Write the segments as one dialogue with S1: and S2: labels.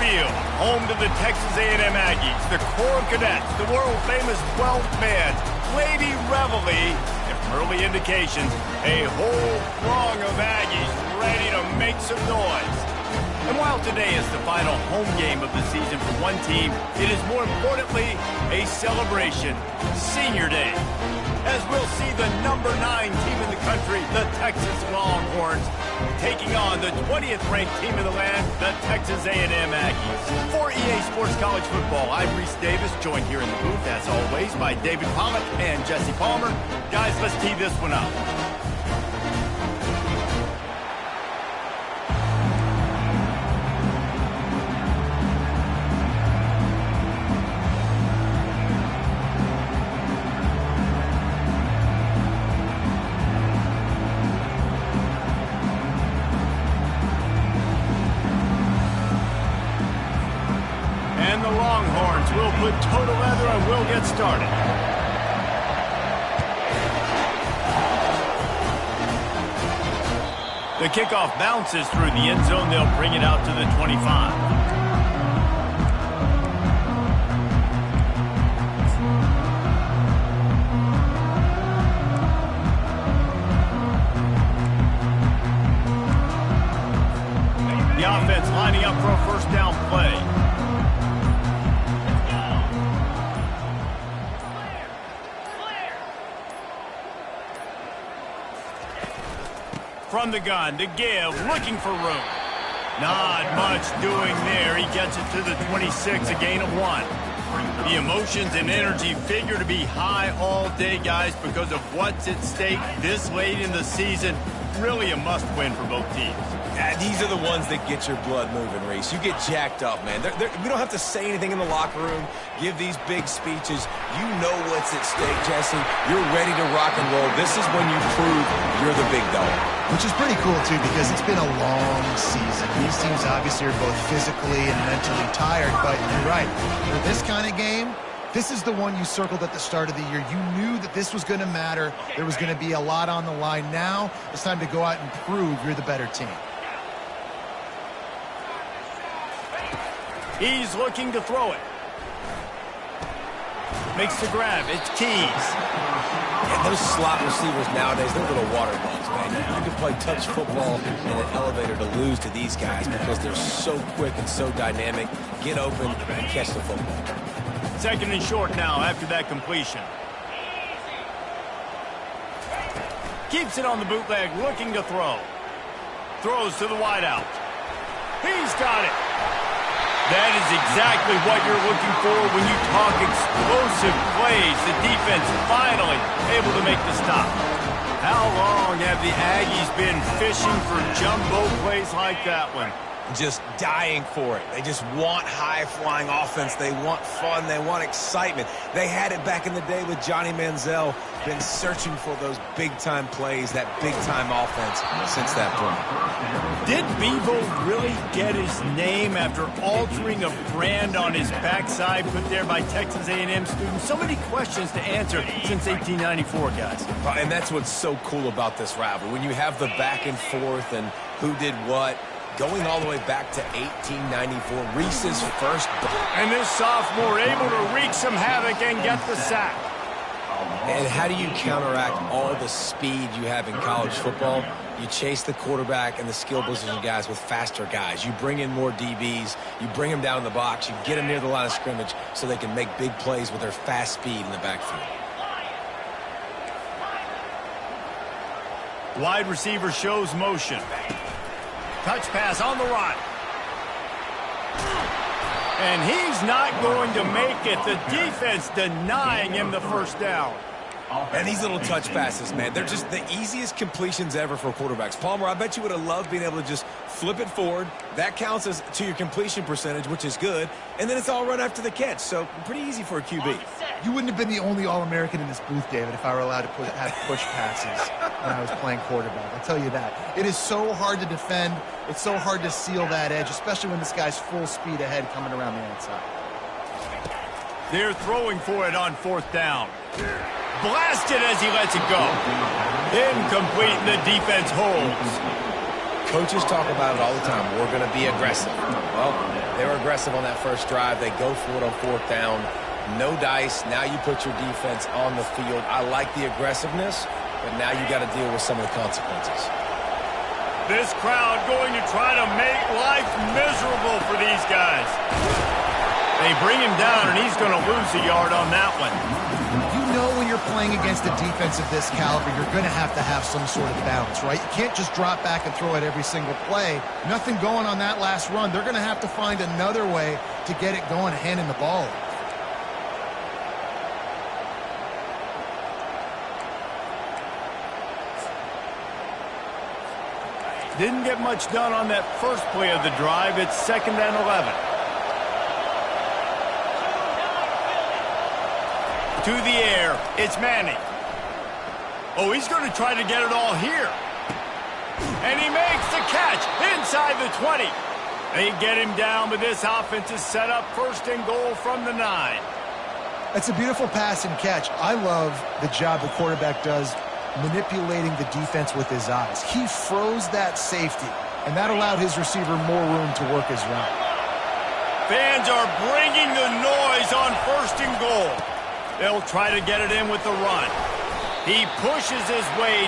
S1: Field, home to the Texas A&M Aggies, the Corps Cadets, the world-famous 12th man, Lady Reveille, and from early indications, a whole throng of Aggies ready to make some noise. And while today is the final home game of the season for one team, it is more importantly a celebration, Senior Day, as we'll see the number 9 team in the country, the Texas Longhorns, taking on the 20th ranked team in the land, the Texas A&M Aggies. For EA Sports College Football, I'm Reese Davis, joined here in the booth, as always, by David Pollock and Jesse Palmer. Guys, let's tee this one up. And the Longhorns will put toe to leather and we'll get started. The kickoff bounces through the end zone. They'll bring it out to the 25. The offense lining up for a first down play. From the gun to give, looking for room. Not much doing there. He gets it to the 26, a gain of 1. The emotions and energy figure to be high all day, guys, because of what's at stake this late in the season. Really a must-win for both teams.
S2: These are the ones that get your blood moving, Reese. You get jacked up, man. We don't have to say anything in the locker room, give these big speeches. You know what's at stake, Jesse. You're ready to rock and roll. This is when you prove you're the big dog.
S3: Which is pretty cool, too, because it's been a long season. These teams obviously are both physically and mentally tired, but you're right. For this kind of game, this is the one you circled at the start of the year. You knew that this was going to matter. There was going to be a lot on the line. Now it's time to go out and prove you're the better team.
S1: He's looking to throw it. Makes the grab. It's Keys.
S2: And those slot receivers nowadays, they're little water bugs, man. You can play touch football in an elevator to lose to these guys because they're so quick and so dynamic. Get open and catch the football.
S1: Second and short now after that completion. Keeps it on the bootleg, looking to throw. Throws to the wideout. He's got it. That is exactly what you're looking for when you talk explosive plays. The defense finally able to make the stop. How long have the Aggies been fishing for jumbo plays like that one?
S2: Just dying for it. They just want high-flying offense. They want fun. They want excitement. They had it back in the day with Johnny Manziel. Been searching for those big-time plays, that big-time offense since that point.
S1: Did Bevo really get his name after altering a brand on his backside put there by Texas A&M students? So many questions to answer since 1894, guys.
S2: And that's what's so cool about this rivalry. When you have the back and forth and who did what, going all the way back to 1894, Reese's first.
S1: And this sophomore able to wreak some havoc and get the sack.
S2: And how do you counteract all the speed you have in college football? You chase the quarterback and the skill position guys with faster guys. You bring in more DBs. You bring them down in the box. You get them near the line of scrimmage so they can make big plays with their fast speed in the backfield.
S1: Wide receiver shows motion. Touch pass on the run. And he's not going to make it. The defense denying him the first down.
S2: And these little touch passes, man, they're just the easiest completions ever for quarterbacks. Palmer, I bet you would have loved being able to just flip it forward. That counts as to your completion percentage, which is good. And then it's all run after the catch. So pretty easy for a QB.
S3: You wouldn't have been the only All-American in this booth, David, if I were allowed to have push passes when I was playing quarterback. I'll tell you that. It is so hard to defend. It's so hard to seal that edge, especially when this guy's full speed ahead coming around the outside.
S1: They're throwing for it on fourth down. Blasted as he lets it go. Incomplete, and the defense holds.
S2: Coaches talk about it all the time. We're going to be aggressive. Well, They were aggressive on that first drive. They go for it on fourth down. No dice. Now you put your defense on the field. I like the aggressiveness, but now you got to deal with some of the consequences.
S1: This crowd going to try to make life miserable for these guys. They bring him down, and he's going to lose a yard on that one.
S3: You know when you're playing against a defense of this caliber, you're going to have some sort of balance, right? You can't just drop back and throw it every single play. Nothing going on that last run. They're going to have to find another way to get it going, handing the ball.
S1: Didn't get much done on that first play of the drive. It's 2nd and 11. To the air, it's Manning. Oh, he's going to try to get it all here. And he makes the catch inside the 20. They get him down, but this offense is set up 1st and goal from the 9.
S3: It's a beautiful pass and catch. I love the job the quarterback does manipulating the defense with his eyes. He froze that safety, and that allowed his receiver more room to work his route.
S1: Fans are bringing the noise on 1st and goal. They'll try to get it in with the run. He pushes his way.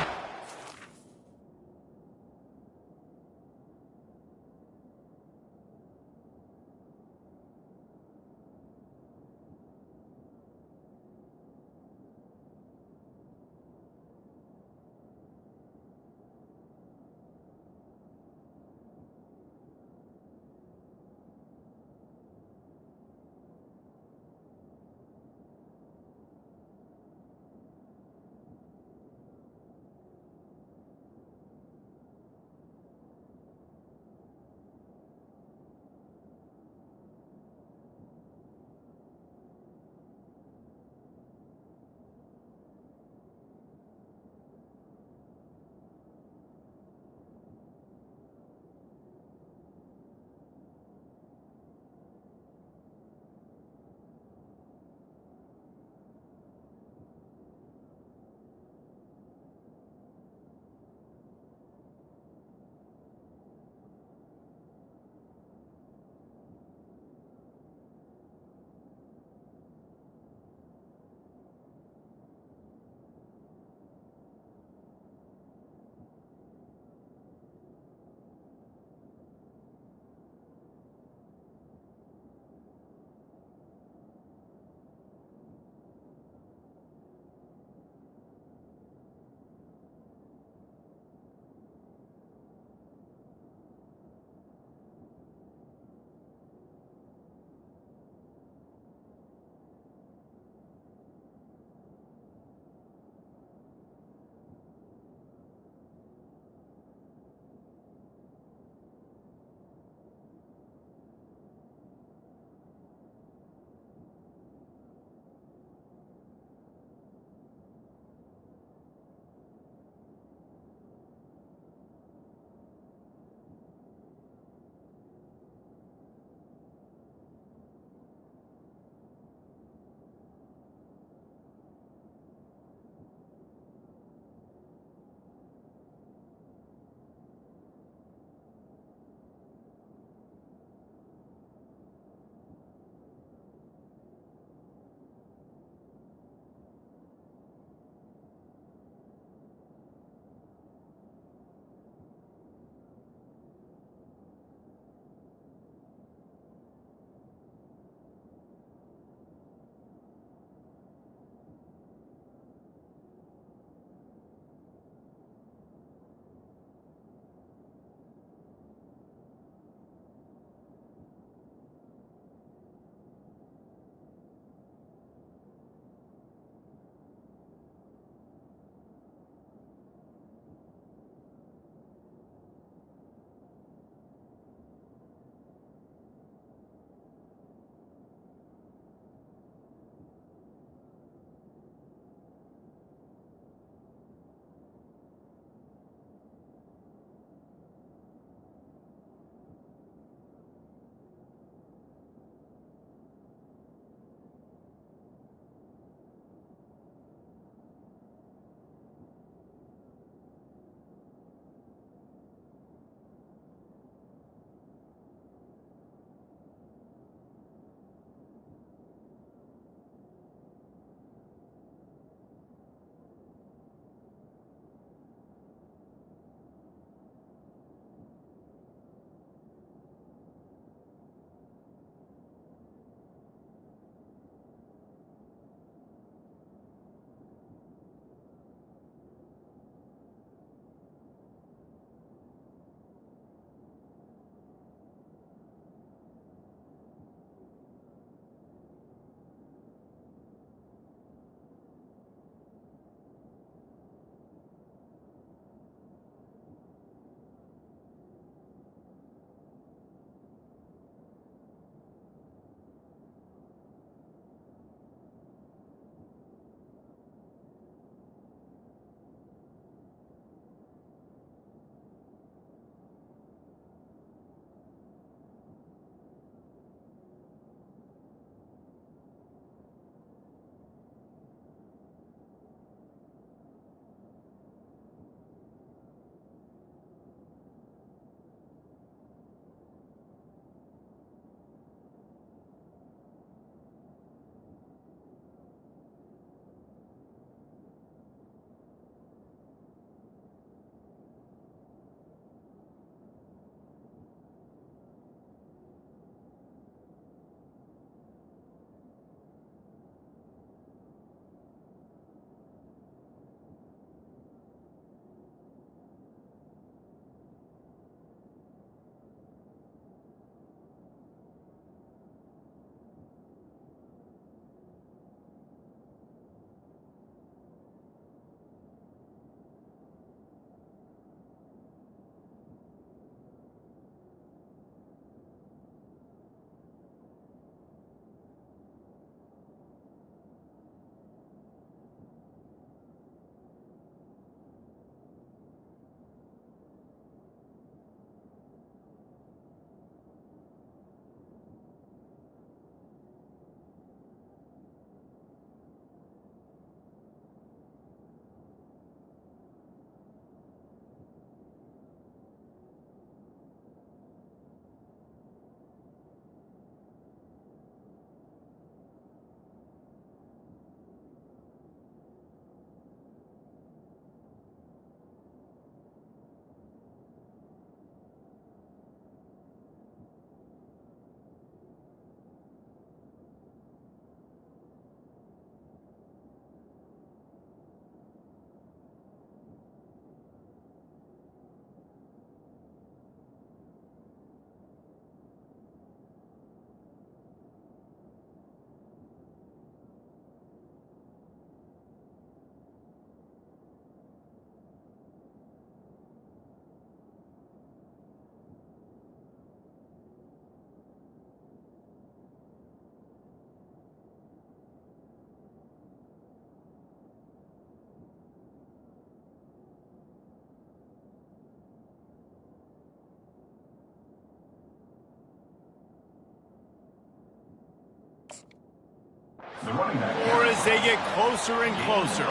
S1: Or as they get closer and closer.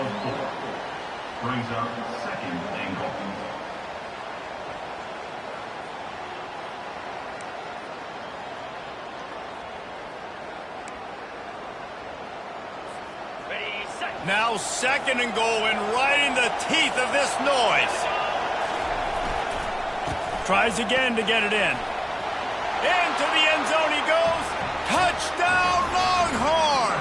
S4: Brings up second and goal.
S1: Now second and goal, and right in the teeth of this noise. Tries again to get it in. Into the end zone he goes. Touchdown, Longhorns!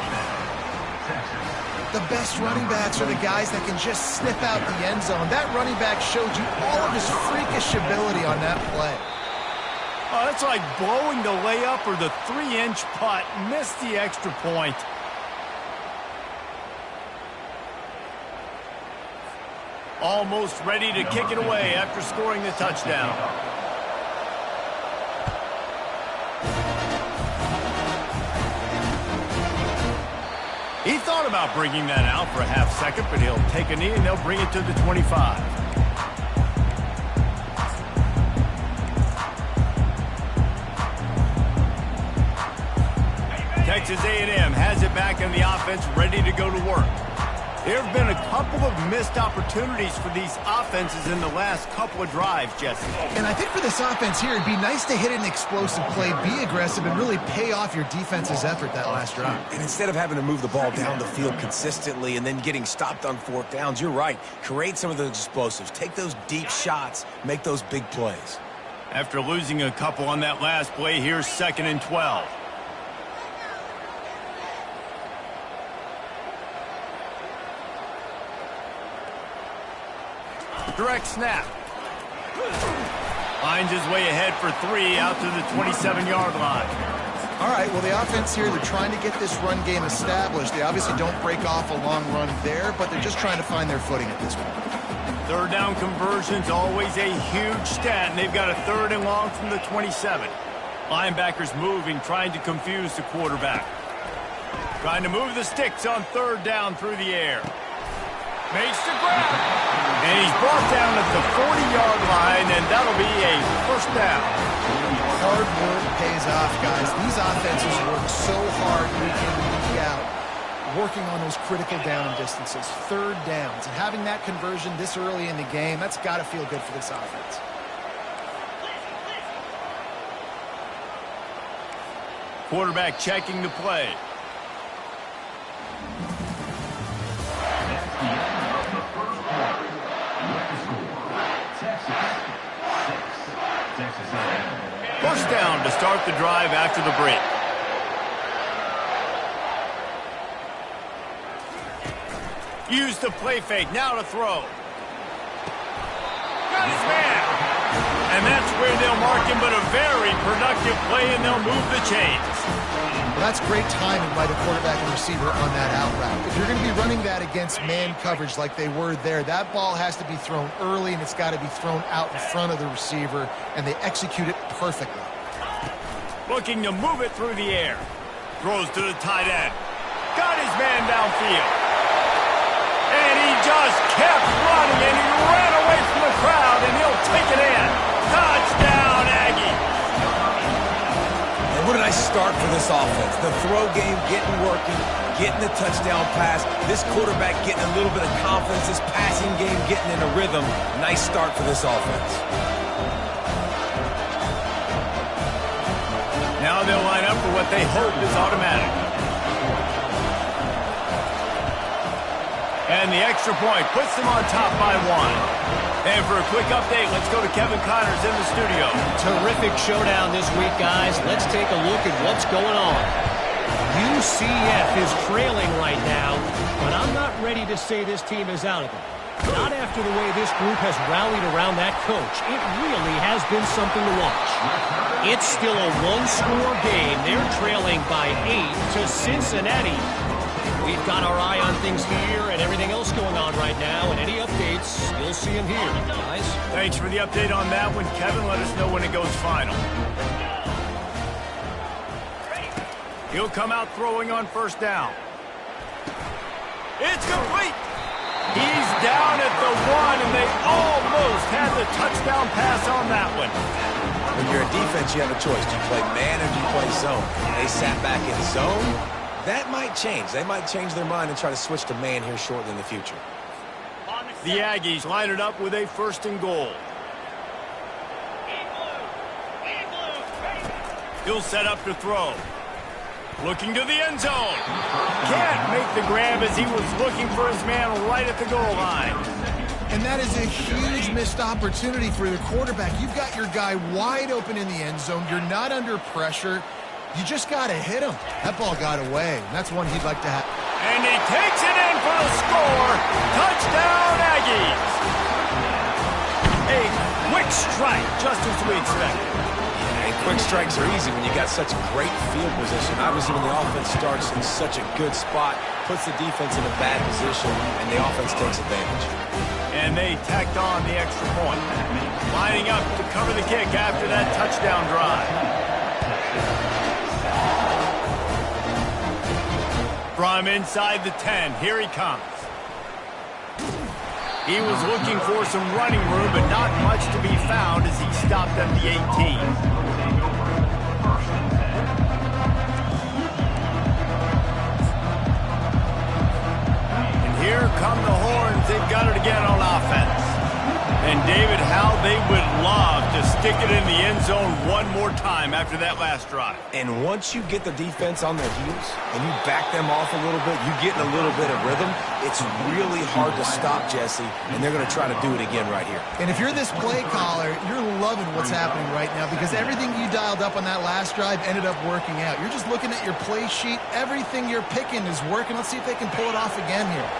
S3: The best running backs are the guys that can just snip out the end zone. That running back showed you all of his freakish ability on that play.
S1: Oh, that's like blowing the layup or the 3-inch putt. Missed the extra point. Almost ready to kick it away after scoring the touchdown. He thought about bringing that out for a half second, but he'll take a knee and they'll bring it to the 25. Texas A&M has it back in the offense, ready to go to work. There have been a couple of missed opportunities for these offenses in the last couple of drives, Jesse.
S3: And I think for this offense here, it'd be nice to hit an explosive play, be aggressive, and really pay off your defense's effort that last drive.
S2: And instead of having to move the ball down the field consistently and then getting stopped on fourth downs, you're right. Create some of those explosives. Take those deep shots. Make those big plays.
S1: After losing a couple on that last play, here's 2nd and 12. Direct snap. Finds his way ahead for 3 out to the 27-yard line.
S3: All right, well, the offense here, they're trying to get this run game established. They obviously don't break off a long run there, but they're just trying to find their footing at this point.
S1: Third down conversion's always a huge stat, and they've got a 3rd and long from the 27. Linebackers moving, trying to confuse the quarterback. Trying to move the sticks on 3rd down through the air. Makes the grab. And he's brought down at the 40-yard line, and that'll be a 1st down.
S3: Hard work pays off, guys. These offenses work so hard week in and week out, working on those critical down distances, 3rd downs. And having that conversion this early in the game, that's got to feel good for this offense.
S1: Quarterback checking the play. First down to start the drive after the break. Use the play fake. Now to throw. Got his man. And that's where they'll mark him, but a very productive play, and they'll move the chains.
S3: Well, that's great timing by the quarterback and receiver on that out route. If you're going to be running that against man coverage like they were there, that ball has to be thrown early, and it's got to be thrown out in front of the receiver, and they execute it perfectly.
S1: Looking to move it through the air. Throws to the tight end. Got his man downfield. And he just kept running, and he ran away from the crowd, and he'll take it in. Touchdown, Aggie.
S2: And what a nice start for this offense. The throw game getting working, getting the touchdown pass. This quarterback getting a little bit of confidence. This passing game getting in a rhythm. Nice start for this offense.
S1: Now they'll line up for what they hope is automatic. And the extra point puts them on top by 1. And for a quick update, let's go to Kevin Connors in the studio.
S5: Terrific showdown this week, guys. Let's take a look at what's going on. UCF is trailing right now, but I'm not ready to say this team is out of it. Not after the way this group has rallied around that coach. It really has been something to watch. It's still a one-score game. They're trailing by 8 to Cincinnati. We've got our eye on things here and everything else going on right now, and any updates, you'll see them here, guys.
S1: Thanks for the update on that one, Kevin. Let us know when it goes final. He'll come out throwing on 1st down. It's complete. He's down at the 1, and they almost had the touchdown pass on that one.
S2: When you're a defense, you have a choice. Do you play man or do you play zone? They sat back in zone. That might change. They might change their mind and try to switch to man here shortly in the future.
S1: The Aggies line it up with a 1st and goal. He'll set up to throw. Looking to the end zone. Can't make the grab as he was looking for his man right at the goal line.
S3: And that is a huge missed opportunity for the quarterback. You've got your guy wide open in the end zone. You're not under pressure. You just got to hit him. That ball got away. And that's one he'd like to have.
S1: And he takes it in for the score. Touchdown, Aggies. A quick strike, just as we expected.
S2: And quick strikes are easy when you got such a great field position. Obviously, when the offense starts in such a good spot, puts the defense in a bad position, and the offense takes advantage.
S1: And they tacked on the extra point. Lining up to cover the kick after that touchdown drive. From inside the 10, here he comes. He was looking for some running room, but not much to be found as he stopped at the 18. And here come the horns. They've got it again on offense. And David, how they would love to stick it in the end zone one more time after that last drive.
S2: And once you get the defense on their heels and you back them off a little bit, you get in a little bit of rhythm, it's really hard to stop, Jesse, and they're going to try to do it again right here.
S3: And if you're this play caller, you're loving what's happening right now because everything you dialed up on that last drive ended up working out. You're just looking at your play sheet. Everything you're picking is working. Let's see if they can pull it off again here.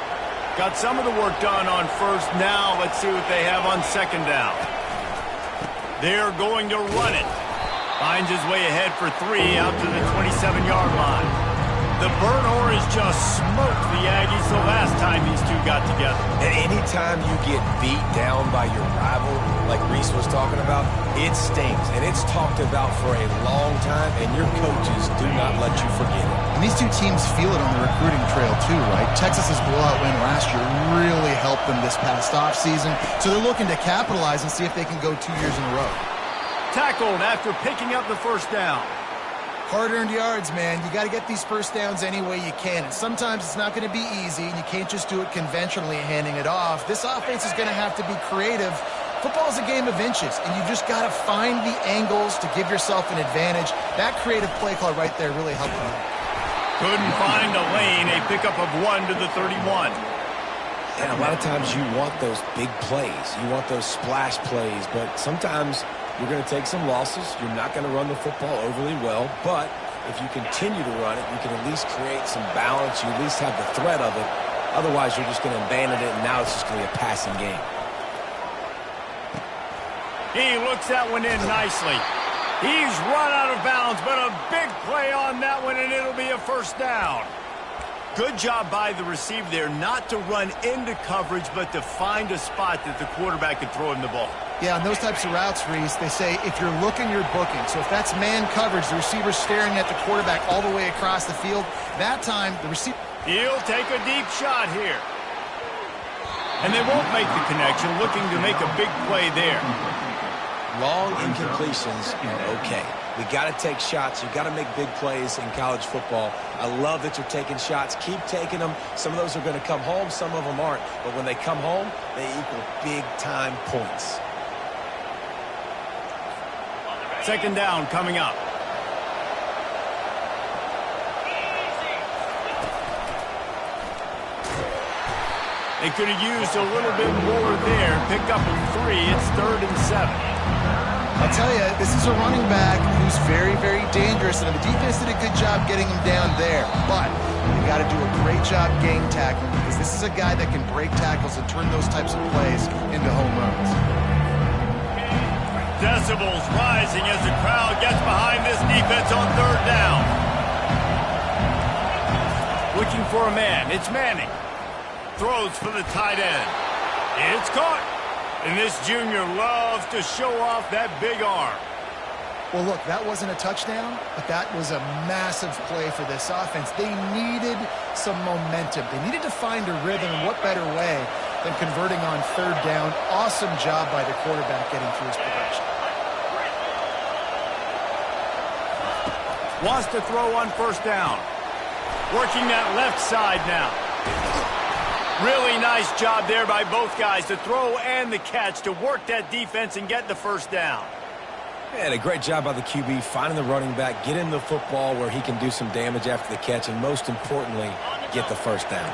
S1: Got some of the work done on 1st. Now let's see what they have on 2nd down. They're going to run it. Finds his way ahead for 3 out to the 27-yard line. The Burnt Orange just smoked the Aggies the last time these two got together.
S2: And anytime you get beat down by your rival, like Reese was talking about, it stings. And it's talked about for a long time, and your coaches do not let you forget it.
S3: And these two teams feel it on the recruiting trail too, right? Texas's blowout win last year really helped them this past offseason. So they're looking to capitalize and see if they can go 2 years in a row.
S1: Tackled after picking up the 1st down.
S3: Hard-earned yards, man. You got to get these 1st downs any way you can. And sometimes it's not going to be easy, and you can't just do it conventionally handing it off. This offense is going to have to be creative. Football is a game of inches, and you've just got to find the angles to give yourself an advantage. That creative play call right there really helped them.
S1: Couldn't find a lane, a pickup of 1 to the 31.
S2: And a lot of times you want those big plays. You want those splash plays, but sometimes you're going to take some losses. You're not going to run the football overly well, but if you continue to run it, you can at least create some balance. You at least have the threat of it. Otherwise, you're just going to abandon it, and now it's just going to be a passing game.
S1: He looks that one in nicely. He's run out of bounds, but a big play on that one, and it'll be a 1st down. Good job by the receiver there not to run into coverage, but to find a spot that the quarterback can throw him the ball.
S3: Yeah, on those types of routes, Reese, they say if you're looking, you're booking. So if that's man coverage, the receiver's staring at the quarterback all the way across the field, that time the receiver...
S1: He'll take a deep shot here. And they won't make the connection, looking to make a big play there.
S2: Long incompletions are okay. We got to take shots. You got to make big plays in college football. I love that you're taking shots. Keep taking them. Some of those are going to come home. Some of them aren't. But when they come home, they equal big-time points.
S1: 2nd down coming up. They could have used a little bit more there. Pick up in 3. It's 3rd and 7.
S3: I'll tell you, this is a running back who's very, very dangerous, and the defense did a good job getting him down there. But you got to do a great job game tackling because this is a guy that can break tackles and turn those types of plays into home runs.
S1: Decibels rising as the crowd gets behind this defense on 3rd down. Looking for a man. It's Manning. Throws for the tight end. It's caught. And this junior loves to show off that big arm.
S3: Well, look, that wasn't a touchdown, but that was a massive play for this offense. They needed some momentum. They needed to find a rhythm, and what better way than converting on 3rd down. Awesome job by the quarterback getting through his progression.
S1: Wants to throw on 1st down. Working that left side now. Really nice job there by both guys, the throw and the catch, to work that defense and get the first down.
S2: And a great job by the QB finding the running back, get him the football where he can do some damage after the catch, and most importantly, get the first down.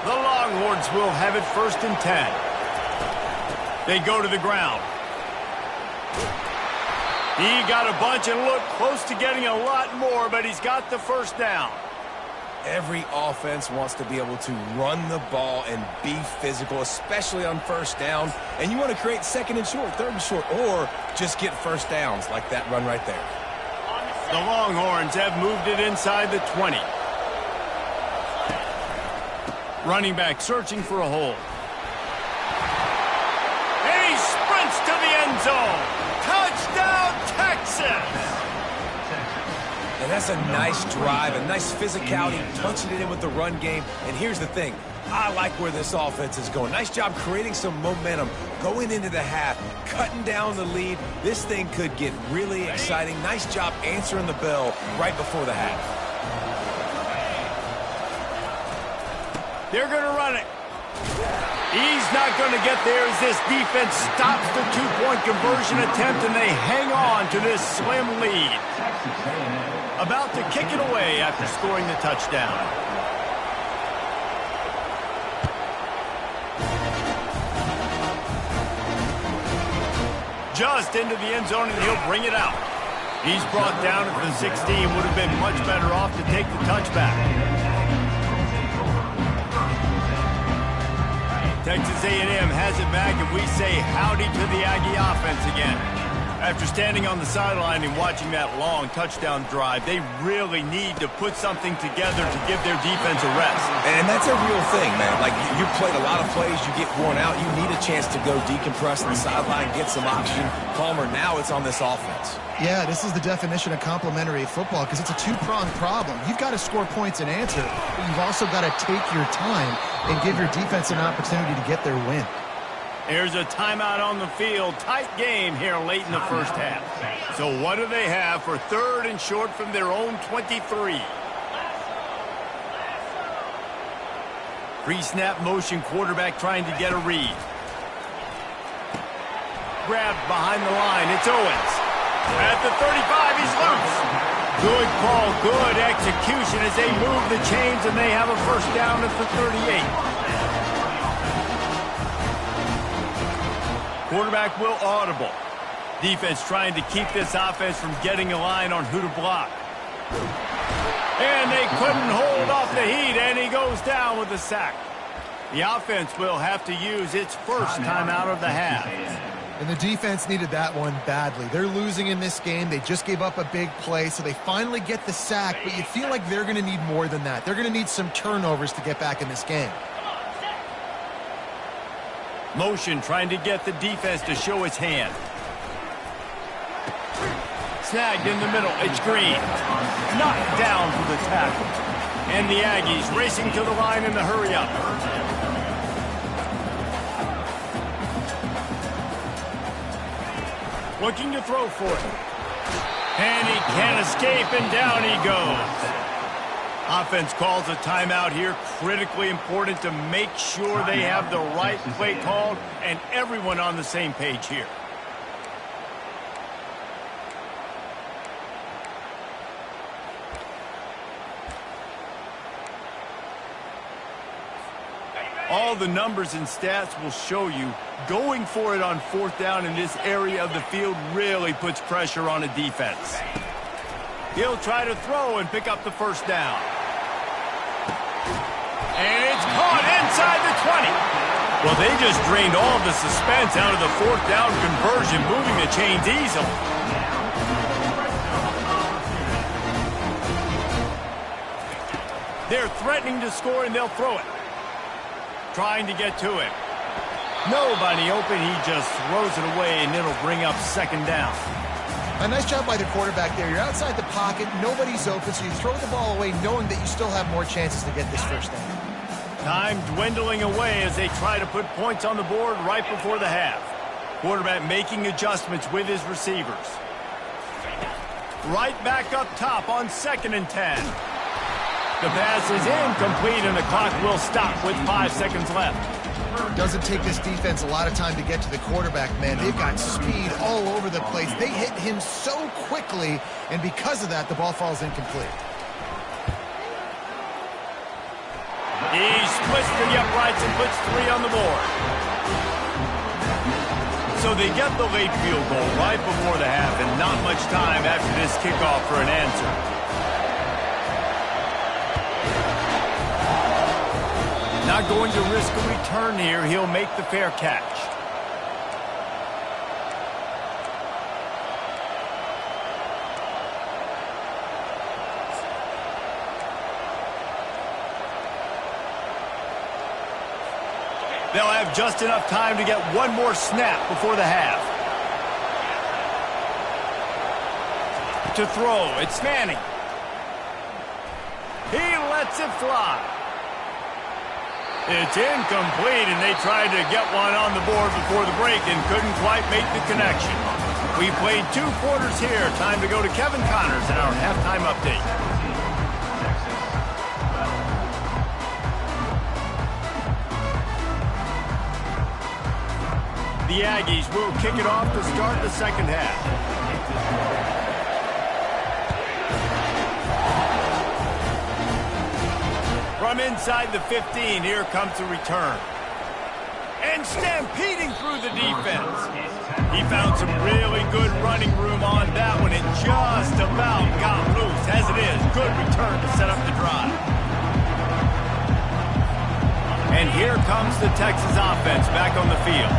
S1: The Longhorns will have it 1st and 10. They go to the ground. He got a bunch and looked close to getting a lot more, but he's got the first down.
S2: Every offense wants to be able to run the ball and be physical, especially on first down. And you want to create 2nd and short, 3rd and short, or just get first downs like that run right there.
S1: The Longhorns have moved it inside the 20. Running back searching for a hole. And he sprints to the end zone. Touchdown, Texas!
S2: And that's a nice drive, a nice physicality, punching it in with the run game. And here's the thing. I like where this offense is going. Nice job creating some momentum, going into the half, cutting down the lead. This thing could get really exciting. Nice job answering the bell right before the half.
S1: They're going to run it. He's not going to get there as this defense stops the 2-point conversion attempt, and they hang on to this slim lead. About to kick it away after scoring the touchdown. Just into the end zone, and he'll bring it out. He's brought down at the 16. Would have been much better off to take the touchback. Texas A&M has it back, and we say howdy to the Aggie offense again. After standing on the sideline and watching that long touchdown drive, they really need to put something together to give their defense a rest.
S2: And that's a real thing, man. Like, you played a lot of plays, you get worn out, you need a chance to go decompress on the sideline, get some oxygen. Palmer, now it's on this offense.
S3: Yeah, this is the definition of complementary football because it's a two-pronged problem. You've got to score points and answer, but you've also got to take your time and give your defense an opportunity to get their win.
S1: Here's a timeout on the field. Tight game here late in the first half. So what do they have for 3rd and short from their own 23? Pre-snap motion, quarterback trying to get a read. Grabbed behind the line. It's Owens. At the 35, he's loose. Good call, good execution as they move the chains, and they have a first down at the 38. Quarterback will audible. Defense trying to keep this offense from getting a line on who to block. And they couldn't hold off the heat, and he goes down with a sack. The offense will have to use its first timeout of the half.
S3: And the defense needed that one badly. They're losing in this game. They just gave up a big play, so they finally get the sack, but you feel like they're going to need more than that. They're going to need some turnovers to get back in this game.
S1: Motion trying to get the defense to show its hand. Snagged in the middle. It's Green. Knocked down for the tackle. And the Aggies racing to the line in the hurry-up. Looking to throw for it. And he can't escape, and down he goes. Offense calls a timeout here. Critically important to make sure they have the right play called and everyone on the same page here. All the numbers and stats will show you going for it on 4th down in this area of the field really puts pressure on a defense. He'll try to throw and pick up the first down. And it's caught inside the 20. Well, they just drained all the suspense out of the 4th down conversion, moving the chains easily. They're threatening to score, and they'll throw it. Trying to get to it. Nobody open. He just throws it away, and it'll bring up 2nd down.
S3: A nice job by the quarterback there. You're outside the pocket. Nobody's open, so you throw the ball away knowing that you still have more chances to get this first down.
S1: Time dwindling away as they try to put points on the board right before the half. Quarterback making adjustments with his receivers. Right back up top on 2nd and 10. The pass is incomplete, and the clock will stop with 5 seconds left.
S3: Doesn't take this defense a lot of time to get to the quarterback, man. They've got speed all over the place. They hit him so quickly, and because of that, the ball falls incomplete.
S1: He splits to the uprights and puts 3 on the board. So they get the late field goal right before the half, and not much time after this kickoff for an answer. Not going to risk a return here. He'll make the fair catch. They'll have just enough time to get one more snap before the half. To throw, it's Manning. He lets it fly. It's incomplete, and they tried to get one on the board before the break and couldn't quite make the connection. We played 2 quarters here. Time to go to Kevin Connors in our halftime update. The Aggies will kick it off to start the second half. From inside the 15, here comes the return. And stampeding through the defense. He found some really good running room on that one and just about got loose. As it is, good return to set up the drive. And here comes the Texas offense back on the field.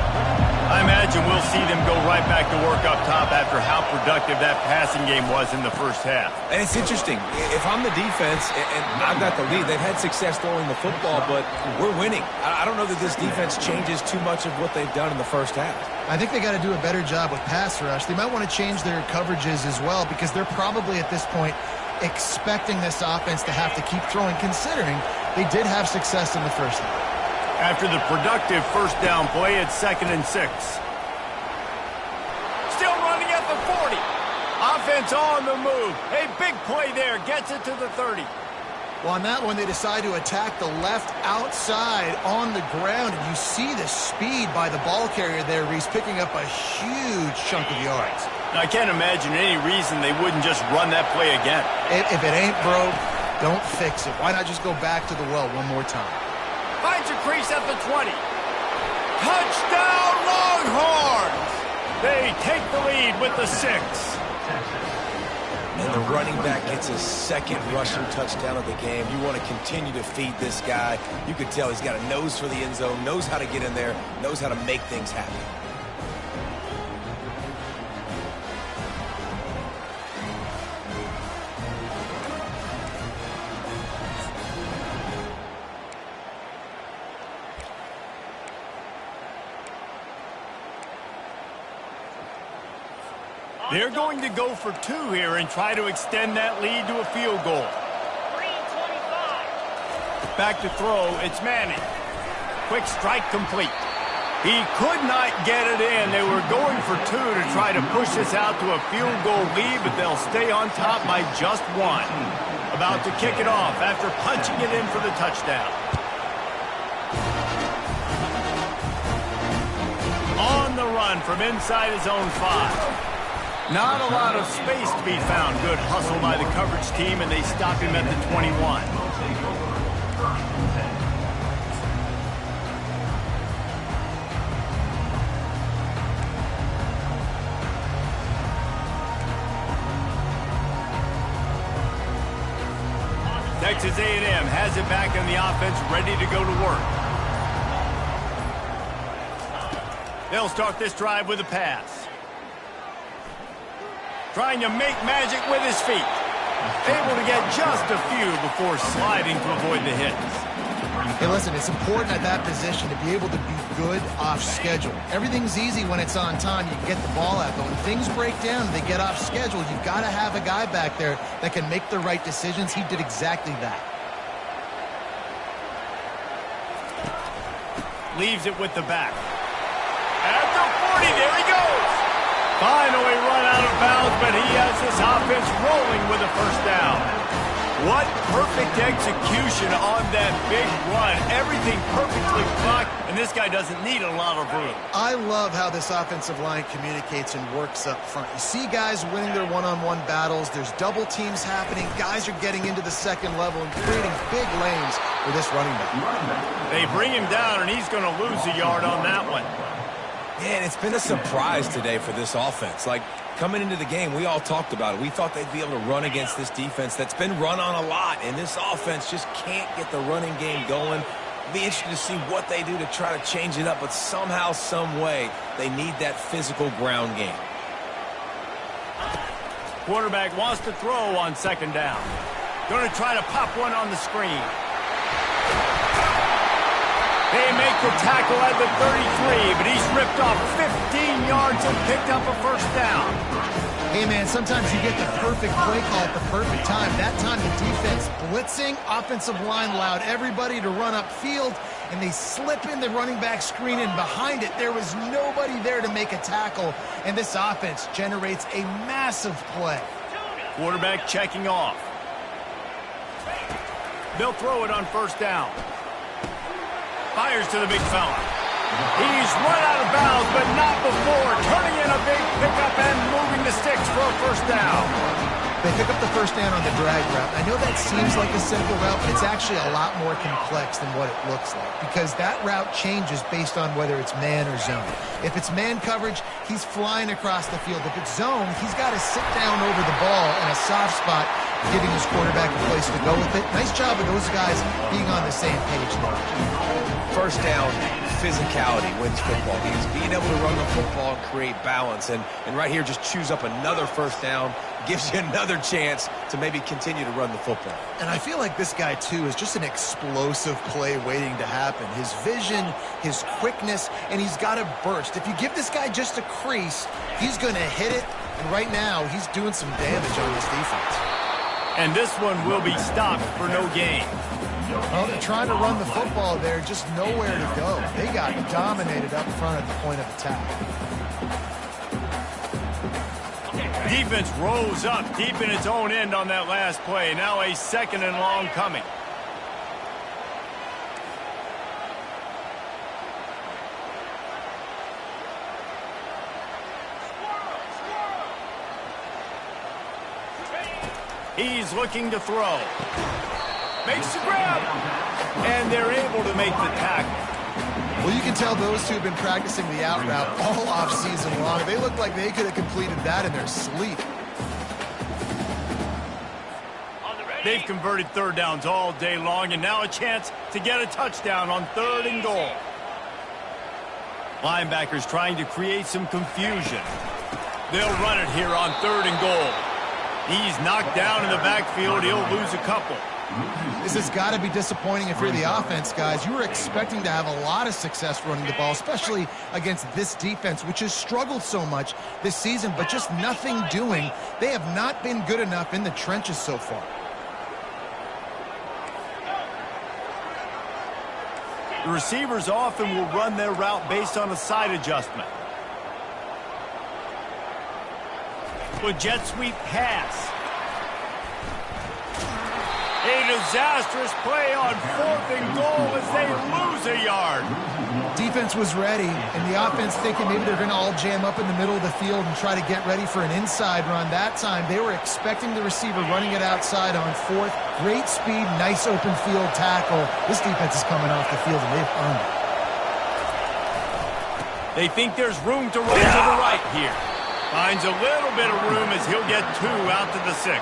S1: I imagine we'll see them go right back to work up top after how productive that passing game was in the first half.
S2: And it's interesting. If I'm the defense and I've got the lead, they've had success throwing the football, but we're winning. I don't know that this defense changes too much of what they've done in the first half.
S3: I think they got to do a better job with pass rush. They might want to change their coverages as well because they're probably at this point expecting this offense to have to keep throwing, considering they did have success in the first half.
S1: After the productive first down play, it's 2nd and 6. Still running at the 40. Offense on the move. A big play there. Gets it to the 30.
S3: Well, on that one, they decide to attack the left outside on the ground, and you see the speed by the ball carrier there, Reese, picking up a huge chunk of yards.
S1: Now, I can't imagine any reason they wouldn't just run that play again.
S3: If it ain't broke, don't fix it. Why not just go back to the well one more time?
S1: Finds a crease at the 20. Touchdown, Longhorns! They take the lead with the 6.
S2: And the running back gets his 2nd rushing touchdown of the game. You want to continue to feed this guy. You could tell he's got a nose for the end zone, knows how to get in there, knows how to make things happen.
S1: They're going to go for 2 here and try to extend that lead to a field goal. 3:25. Back to throw, it's Manning. Quick strike complete. He could not get it in. They were going for 2 to try to push this out to a field goal lead, but they'll stay on top by just 1. About to kick it off after punching it in for the touchdown. On the run from inside his own 5. Not a lot of space to be found. Good hustle by the coverage team, and they stop him at the 21. Texas A&M has it back in the offense, ready to go to work. They'll start this drive with a pass. Trying to make magic with his feet. Able to get just a few before sliding to avoid the hits.
S3: Hey, listen, it's important at that position to be able to be good off schedule. Everything's easy when it's on time. You can get the ball out. But when things break down, they get off schedule. You've got to have a guy back there that can make the right decisions. He did exactly that.
S1: Leaves it with the back. At the 40, there he goes. Finally run out of bounds, but he has this offense rolling with a first down. What perfect execution on that big run. Everything perfectly blocked, and this guy doesn't need a lot of room.
S3: I love how this offensive line communicates and works up front. You see guys winning their one-on-one battles. There's double teams happening. Guys are getting into the second level and creating big lanes for this running back.
S1: They bring him down, and he's going to lose a yard on that one.
S2: Man, it's been a surprise today for this offense. Like, coming into the game, we all talked about it. We thought they'd be able to run against this defense that's been run on a lot, and this offense just can't get the running game going. Be interested to see what they do to try to change it up, but somehow, some way, they need that physical ground game.
S1: Quarterback wants to throw on second down. Going to try to pop one on the screen. They make the tackle at the 33, but he's ripped off 15 yards and picked up a first down.
S3: Hey, man, sometimes you get the perfect play call at the perfect time. That time the defense blitzing, offensive line allowed everybody to run upfield, and they slip in the running back screen, and behind it there was nobody there to make a tackle, and this offense generates a massive play.
S1: Quarterback checking off. They'll throw it on first down. Fires to the big fella. He's run out of bounds, but not before turning in a big pickup and moving the sticks for a first down.
S3: They pick up the first down on the drag route. I know that seems like a simple route, but it's actually a lot more complex than what it looks like, because that route changes based on whether it's man or zone. If it's man coverage, he's flying across the field. If it's zone, he's got to sit down over the ball in a soft spot, giving his quarterback a place to go with it. Nice job of those guys being on the same page there.
S2: First down, physicality wins football games. Being able to run the football and create balance. And right here, just choose up another first down, gives you another chance to maybe continue to run the football.
S3: And I feel like this guy, too, is just an explosive play waiting to happen. His vision, his quickness, and he's got a burst. If you give this guy just a crease, he's going to hit it. And right now, he's doing some damage on this defense.
S1: And this one will be stopped for no gain.
S3: Well, they're trying to run the football there, just nowhere to go. They got dominated up front at the point of attack.
S1: Defense rose up deep in its own end on that last play. Now a second and long coming. He's looking to throw. Makes the grab. And they're able to make the tackle.
S3: Well, you can tell those two have been practicing the out route all offseason long. They look like they could have completed that in their sleep.
S1: They've converted third downs all day long, and now a chance to get a touchdown on 3rd and goal. Linebackers trying to create some confusion. They'll run it here on 3rd and goal. He's knocked down in the backfield. He'll lose a couple.
S3: This has got to be disappointing if you're the offense, guys. You were expecting to have a lot of success running the ball, especially against this defense, which has struggled so much this season, but just nothing doing. They have not been good enough in the trenches so far.
S1: The receivers often will run their route based on a side adjustment. With jet sweep pass. A disastrous play on 4th and goal as they lose a yard.
S3: Defense was ready, and the offense thinking maybe they're going to all jam up in the middle of the field and try to get ready for an inside run. That time, they were expecting the receiver running it outside on 4th. Great speed, nice open field tackle. This defense is coming off the field, and they've earned it.
S1: They think there's room to run to the right here. Finds a little bit of room as he'll get 2 out to the 6.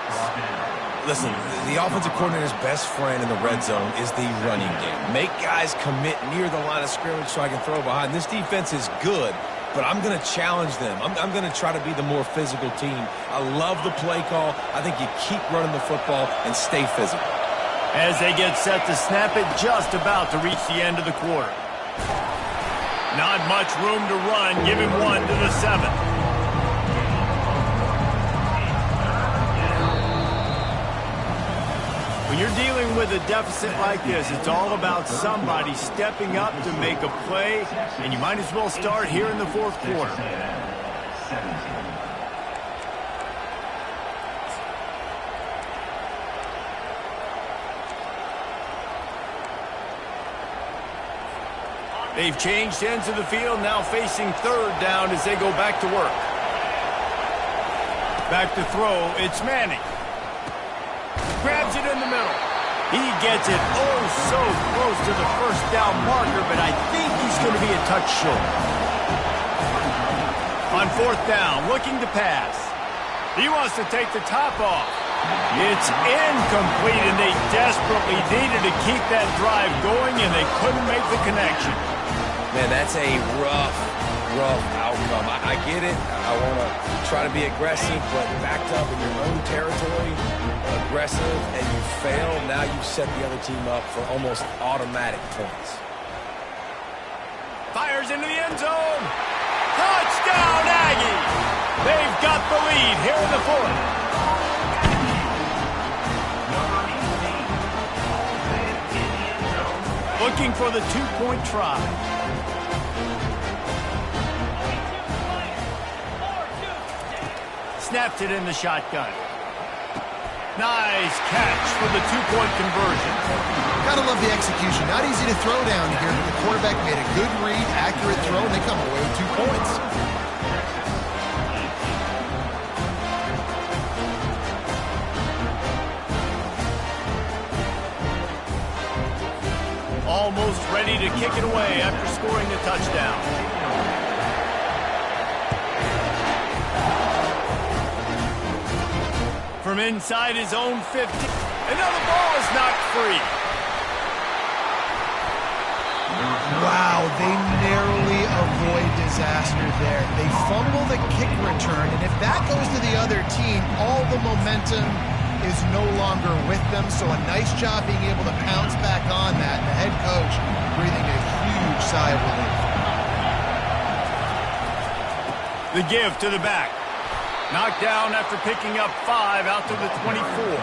S2: Listen, the offensive coordinator's best friend in the red zone is the running game. Make guys commit near the line of scrimmage so I can throw behind. This defense is good, but I'm going to challenge them. I'm going to try to be the more physical team. I love the play call. I think you keep running the football and stay physical.
S1: As they get set to snap it, just about to reach the end of the quarter. Not much room to run. Give him 1 to the 7th. When you're dealing with a deficit like this, it's all about somebody stepping up to make a play, and you might as well start here in the 4th quarter. They've changed ends of the field, now facing third down as they go back to work. Back to throw, it's Manning. Grabs it in the middle. He gets it oh so close to the first down marker, but I think he's going to be a touch short. On fourth down, looking to pass. He wants to take the top off. It's incomplete, and they desperately needed to keep that drive going, and they couldn't make the connection.
S2: Man, that's a rough outcome. I get it. I want to try to be aggressive, but backed up in your own territory, aggressive, and you fail. Now you've set the other team up for almost automatic points.
S1: Fires into the end zone. Touchdown, Aggies! They've got the lead here in the fourth. Looking for the two-point try. Snapped it in the shotgun. Nice catch for the two-point conversion.
S3: Gotta love the execution. Not easy to throw down here, but the quarterback made a good read, accurate throw, and they come away with 2 points.
S1: Almost ready to kick it away after scoring the touchdown. From inside his own 50. Another ball is knocked free.
S3: Wow, they narrowly avoid disaster there. They fumble the kick return, and if that goes to the other team, all the momentum is no longer with them. So a nice job being able to pounce back on that. And the head coach breathing a huge sigh of relief.
S1: The give to the back. Knocked down after picking up 5 out to the 24.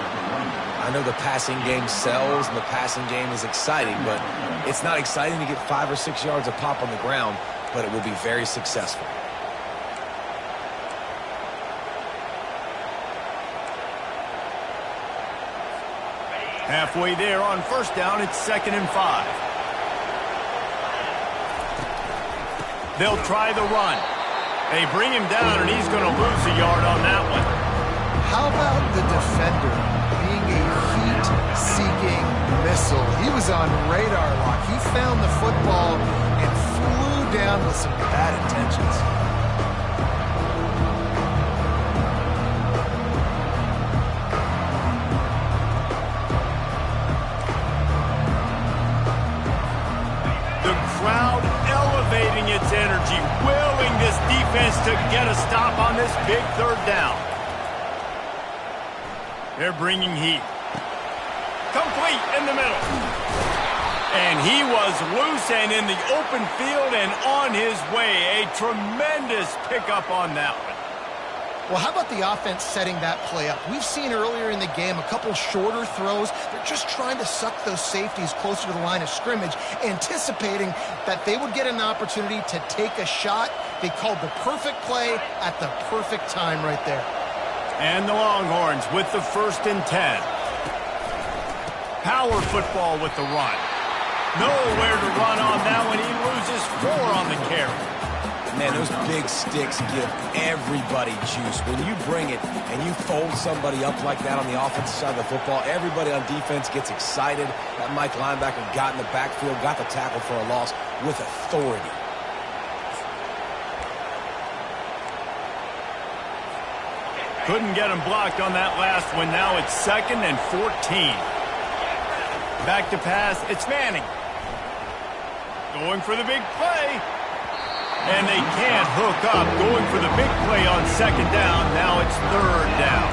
S2: I know the passing game sells and the passing game is exciting, but it's not exciting to get 5 or 6 yards of pop on the ground, but it will be very successful.
S1: Halfway there on first down, it's 2nd and 5. They'll try the run. They bring him down, and he's going to lose a yard on that one.
S3: How about the defender being a heat-seeking missile? He was on radar lock. He found the football and flew down with some bad intentions.
S1: The crowd elevating its energy, willing this defense to get a stop on this big third down. They're bringing heat. Complete in the middle. And he was loose and in the open field and on his way. A tremendous pickup on that one.
S3: Well, how about the offense setting that play up? We've seen earlier in the game a couple shorter throws. They're just trying to suck those safeties closer to the line of scrimmage, anticipating that they would get an opportunity to take a shot. They called the perfect play at the perfect time right there.
S1: And the Longhorns with the 1st and 10. Power football with the run. Nowhere to run on that one. He loses 4 on the carry.
S2: Man, those big sticks give everybody juice. When you bring it and you fold somebody up like that on the offensive side of the football, everybody on defense gets excited. That Mike linebacker got in the backfield, got the tackle for a loss with authority.
S1: Couldn't get him blocked on that last one. Now it's 2nd and 14. Back to pass. It's Manning. Going for the big play. And they can't hook up. Going for the big play on 2nd down. Now it's 3rd down.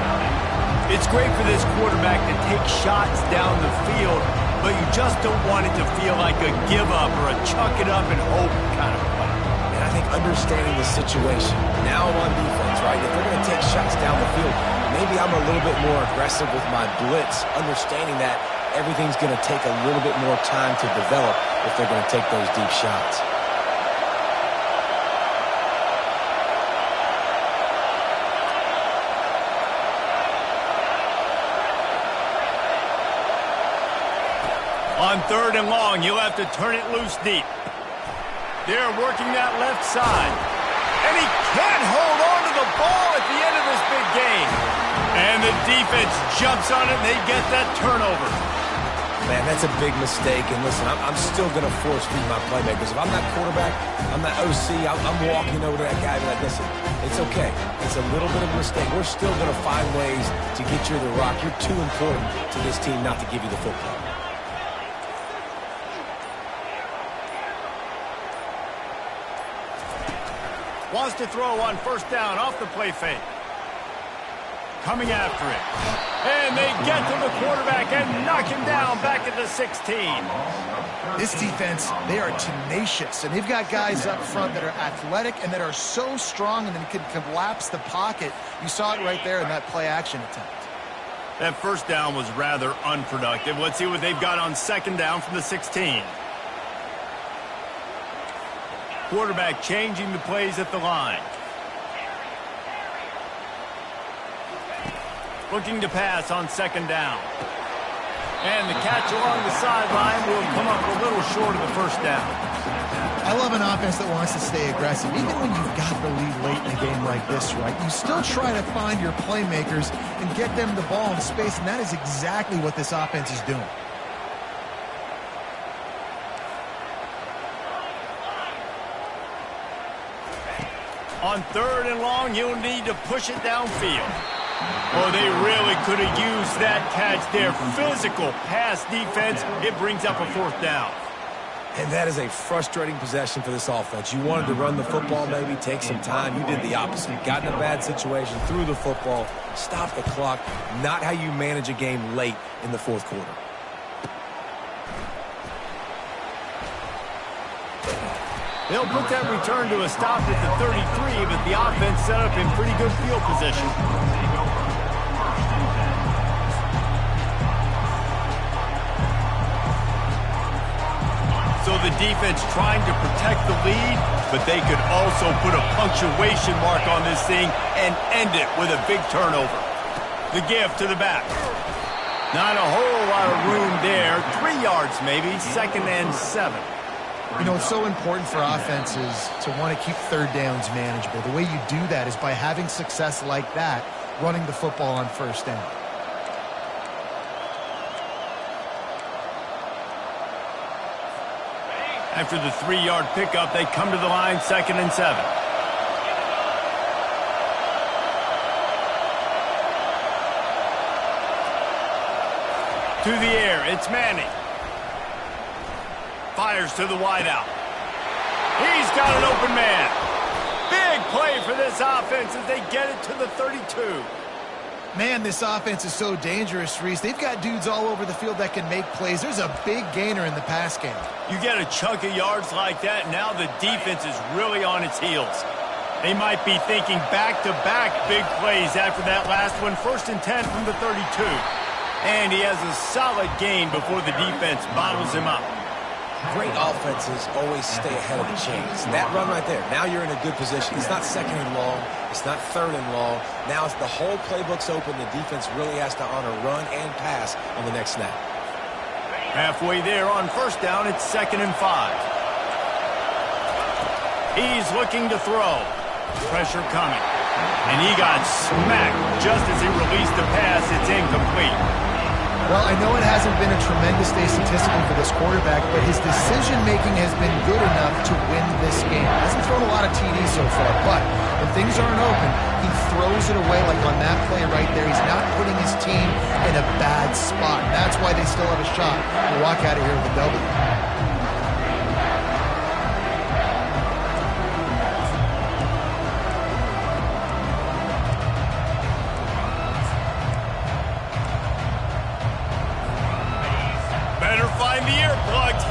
S1: It's great for this quarterback to take shots down the field, but you just don't want it to feel like a give-up or a chuck it up and hope kind of play.
S2: And I think understanding the situation, now I'm on defense, right? If they're going to take shots down the field, maybe I'm a little bit more aggressive with my blitz, understanding that everything's going to take a little bit more time to develop if they're going to take those deep shots.
S1: On 3rd and long, you'll have to turn it loose deep. They're working that left side. And he can't hold on to the ball at the end of this big game. And the defense jumps on it, and they get that turnover.
S2: Man, that's a big mistake. And listen, I'm still going to force feed my playmakers. If I'm that quarterback, I'm that OC, I'm walking over to that guy and be like, listen, it's okay. It's a little bit of a mistake. We're still going to find ways to get you the rock. You're too important to this team not to give you the football.
S1: Wants to throw on first down off the play fake. Coming after it. And they get to the quarterback and knock him down back at the 16.
S3: This defense, they are tenacious, and they've got guys up front that are athletic and that are so strong and then can collapse the pocket. You saw it right there in that play-action attempt.
S1: That first down was rather unproductive. Let's see what they've got on second down from the 16. Quarterback changing the plays at the line. Looking to pass on second down. And the catch along the sideline will come up a little short of the first down.
S3: I love an offense that wants to stay aggressive. Even when you've got the lead late in a game like this, right, you still try to find your playmakers and get them the ball in space, and that is exactly what this offense is doing.
S1: On third and long, you'll need to push it downfield. Oh, they really could have used that catch there. Physical pass defense. It brings up a fourth down.
S2: And that is a frustrating possession for this offense. You wanted to run the football, maybe take some time. You did the opposite. Got in a bad situation, threw the football, stopped the clock. Not how you manage a game late in the fourth quarter.
S1: They'll put that return to a stop at the 33, but the offense set up in pretty good field position. So the defense trying to protect the lead, but they could also put a punctuation mark on this thing and end it with a big turnover. The give to the back. Not a whole lot of room there. 3 yards maybe, 2nd and 7.
S3: You know, it's so important for offenses to want to keep third downs manageable. The way you do that is by having success like that, running the football on first down.
S1: After the 3-yard pickup, they come to the line, 2nd and 7. To the air, it's Manning. Fires to the wideout. He's got an open man. Big play for this offense as they get it to the 32.
S3: Man, this offense is so dangerous, Reese. They've got dudes all over the field that can make plays. There's a big gainer in the pass game.
S1: You get a chunk of yards like that, now the defense is really on its heels. They might be thinking back-to-back big plays after that last one. 1st and 10 from the 32. And he has a solid gain before the defense bottles him up.
S2: Great offenses always stay ahead of the chains. That run right there, now you're in a good position. It's not 2nd and long. It's not 3rd and long. Now it's the whole playbook's open. The defense really has to honor run and pass on the next snap.
S1: Halfway there on first down, it's 2nd and 5. He's looking to throw. Pressure coming. And he got smacked just as he released the pass. It's incomplete.
S3: Well, I know it hasn't been a tremendous day statistically for this quarterback, but his decision-making has been good enough to win this game. He hasn't thrown a lot of TDs so far, but when things aren't open, he throws it away like on that play right there. He's not putting his team in a bad spot. That's why they still have a shot to walk out of here with a W.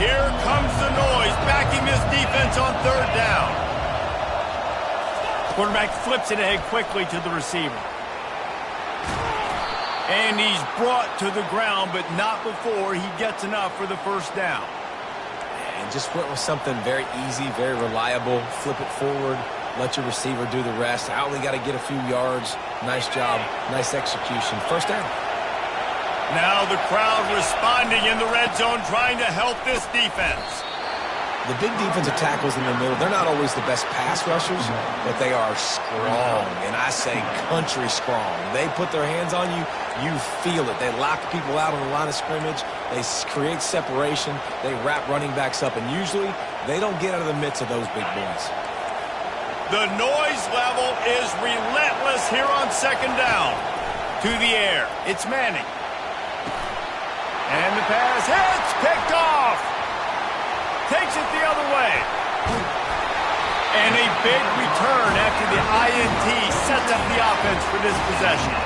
S1: Here comes the noise, backing this defense on 3rd down. Quarterback flips it ahead quickly to the receiver. And he's brought to the ground, but not before he gets enough for the first down.
S2: And just went with something very easy, very reliable. Flip it forward, let your receiver do the rest. I only got to get a few yards. Nice job, nice execution. First down.
S1: Now the crowd responding in the red zone, trying to help this defense.
S2: The big defensive tackles in the middle, they're not always the best pass rushers, but they are strong, and I say country strong. They put their hands on you, you feel it. They lock people out on the line of scrimmage. They create separation. They wrap running backs up, and usually they don't get out of the midst of those big boys.
S1: The noise level is relentless here on second down. To the air, it's Manning. And the pass hits, picked off. Takes it the other way. And a big return after the INT sets up the offense for this possession.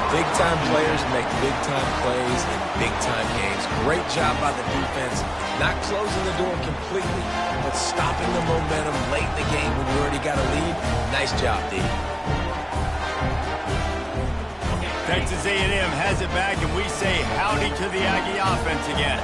S2: Big-time players make big-time plays in big-time games. Great job by the defense. Not closing the door completely, but stopping the momentum late in the game when you already got a lead. Nice job, D.
S1: Texas A&M has it back, and we say howdy to the Aggie offense again.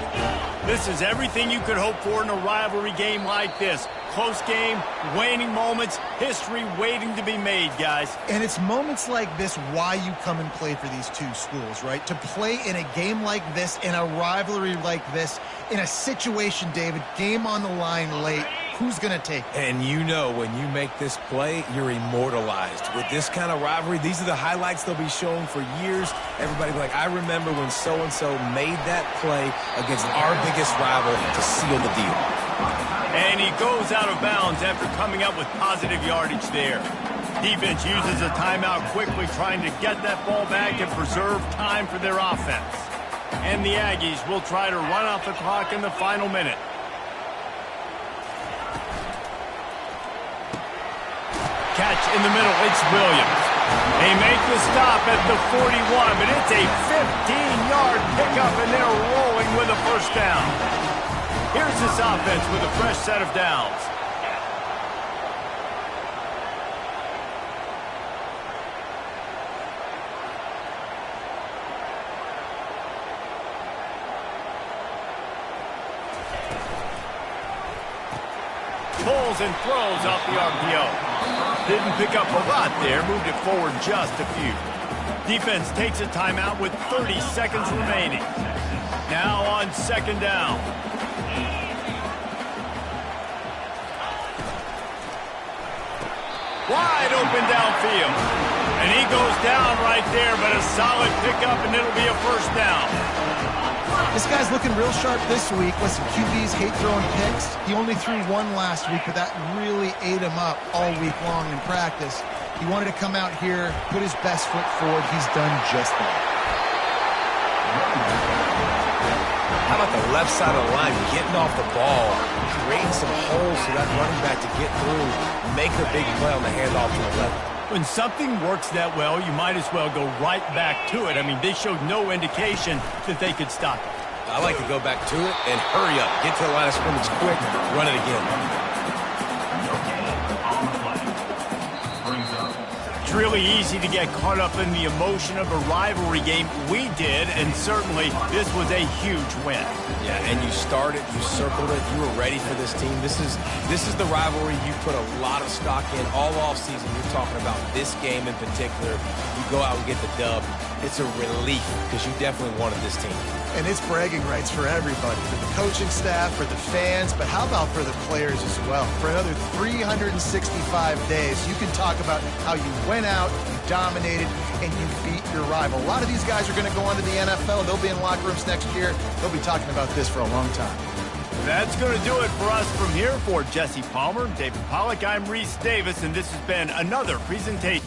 S1: This is everything you could hope for in a rivalry game like this. Close game, waning moments, history waiting to be made, guys.
S3: And it's moments like this why you come and play for these two schools, right? To play in a game like this, in a rivalry like this, in a situation, David, game on the line late, who's going to take it?
S2: And you know when you make this play, you're immortalized. With this kind of rivalry, these are the highlights they'll be showing for years. Everybody will be like, I remember when so-and-so made that play against our biggest rival to seal the deal.
S1: And he goes out of bounds after coming up with positive yardage there. Defense uses a timeout quickly, trying to get that ball back and preserve time for their offense. And the Aggies will try to run off the clock in the final minute. Catch in the middle, it's Williams. They make the stop at the 41, but it's a 15-yard pickup, and they're rolling with a first down. Here's this offense with a fresh set of downs. Pulls and throws off the RPO. Didn't pick up a lot there, moved it forward just a few. Defense takes a timeout with 30 seconds remaining. Now on second down. Wide open downfield. And he goes down right there, but a solid pickup, and it'll be a first down.
S3: This guy's looking real sharp this week. Listen, QBs hate throwing picks. He only threw one last week, but that really ate him up all week long in practice. He wanted to come out here, put his best foot forward. He's done just that.
S2: How about the left side of the line getting off the ball, creating some holes for that running back to get through, make a big play on the handoff to the left.
S1: When something works that well, you might as well go right back to it. I mean, they showed no indication that they could stop it.
S2: I like to go back to it and hurry up. Get to the line of scrimmage quick, run it again.
S1: It's really easy to get caught up in the emotion of a rivalry game. We did, and certainly this was a huge win.
S2: Yeah, and you started, you circled it, you were ready for this team. This is the rivalry you put a lot of stock in all offseason. You're talking about this game in particular. You go out and get the dub. It's a relief because you definitely wanted this team.
S3: And it's bragging rights for everybody, for the coaching staff, for the fans, but how about for the players as well? For another 365 days, you can talk about how you went out, you dominated, and you beat your rival. A lot of these guys are going to go on to the NFL. They'll be in locker rooms next year. They'll be talking about this for a long time.
S1: That's going to do it for us from here. For Jesse Palmer, David Pollack, I'm Reese Davis, and this has been another presentation.